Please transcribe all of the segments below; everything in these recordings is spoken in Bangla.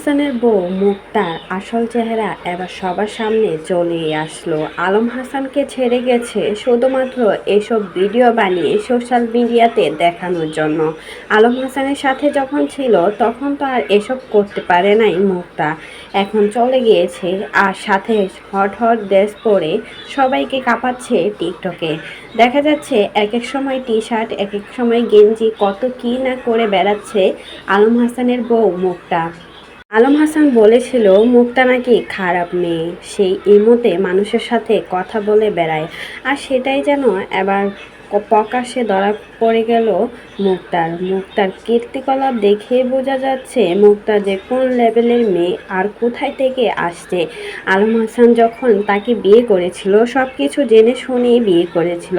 হাসানের বউ মুক্তার আসল চেহারা এবার সবার সামনে চলেই আসলো। আলম হাসানকে ছেড়ে গেছে শুধুমাত্র এসব ভিডিও বানিয়ে সোশ্যাল মিডিয়াতে দেখানোর জন্য। আলম হাসানের সাথে যখন ছিল তখন তো আর এসব করতে পারে নাই মুক্তা। এখন চলে গিয়েছে আর সাথে হট হট ড্রেস পরে সবাইকে কাঁপাচ্ছে টিকটকে। দেখা যাচ্ছে এক এক সময় টি শার্ট, এক এক সময় গেঞ্জি, কত কী না করে বেড়াচ্ছে আলম হাসানের বউ মুক্তা। আলম হাসান বলেছিল মুক্তা নাকি খারাপ মেয়ে, সেই ইমোতে মানুষের সাথে কথা বলে বেড়ায়। আর সেটাই যেন এবার প্রকাশ্যে ধরা পড়ে গেল মুক্তার কীর্তিকলাপ দেখে বোঝা যাচ্ছে মুক্তা যে কোন লেভেলের মেয়ে আর কোথায় থেকে আসছে। আলম হাসান যখন তাকে বিয়ে করেছিল সব কিছু জেনে শুনেই বিয়ে করেছিল,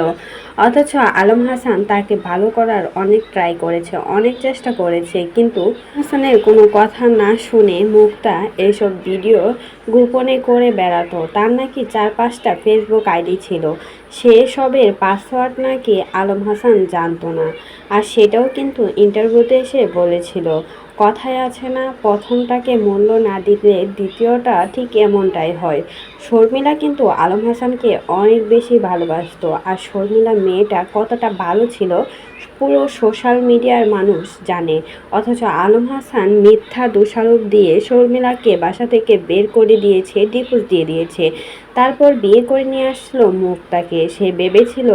অথচ আলম হাসান তাকে ভালো করার অনেক ট্রাই করেছে, অনেক চেষ্টা করেছে, কিন্তু হাসানের কোনো কথা না শুনে মুক্তা এইসব ভিডিও গোপনে করে বেড়াতো। তার নাকি 4-5টা ফেসবুক আইডি ছিল, সে সবের পাসওয়ার্ড নাকি আলম হাসান জানতো না। আর সেটাও কিন্তু ইন্টারভিউতে এসে বলেছিল। কথায় আছে না, প্রথমটাকে মূল্য না দিলে দ্বিতীয়টা ঠিক এমনটাই হয়। শর্মিলা কিন্তু আলম হাসানকে অনেক বেশি ভালোবাসতো, আর শর্মিলা মেয়েটা কতটা ভালো ছিল পুরো সোশ্যাল মিডিয়ার মানুষ জানে। অথচ আলম হাসান মিথ্যা দোষারোপ দিয়ে শর্মিলাকে বাসা থেকে বের করে দিয়েছে, ডিভোর্স দিয়ে দিয়েছে। তারপর বিয়ে করে নিয়ে আসলো মুক্তাকে। সে ভেবেছিল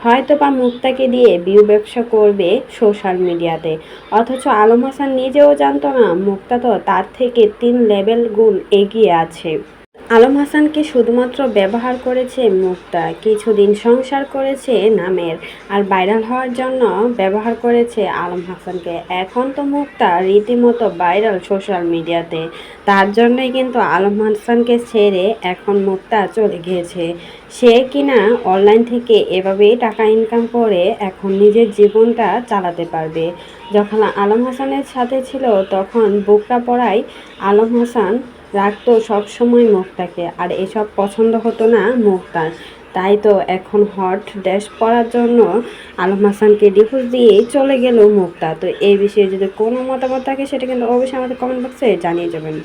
হয়তোবা মুক্তাকে দিয়ে বিয়ে ব্যবসা করবে সোশ্যাল মিডিয়াতে। অথচ আলম হাসান নিজেও জানতো না মুক্তা তো তার থেকে 3 লেভেল গুণ এগিয়ে আছে। আলম হাসানকে শুধুমাত্র ব্যবহার করেছে মুক্তা, কিছুদিন সংসার করেছে নামের, আর ভাইরাল হওয়ার জন্য ব্যবহার করেছে আলম হাসানকে। এখন তো মুক্তা রীতিমতো ভাইরাল সোশ্যাল মিডিয়াতে, তার জন্যই কিন্তু আলম হাসানকে ছেড়ে এখন মুক্তা চলে গিয়েছে। সে কিনা অনলাইন থেকে এভাবেই টাকা ইনকাম করে এখন নিজের জীবনটা চালাতে পারবে। যখন আলম হাসানের সাথে ছিল তখন বোরকা পরায় আলম হাসান রাখতো সবসময় মুক্তাকে, আর এসব পছন্দ হতো না মুক্তার। তাই তো এখন হট ড্রেস পরার জন্য আলম হাসানকে ডিভোর্স দিয়ে চলে গেল মুক্তা। তো এই বিষয়ে যদি কোনো মতামত থাকে সেটা কিন্তু অবশ্যই আমাদের কমেন্ট বক্সে জানিয়ে যাবেন।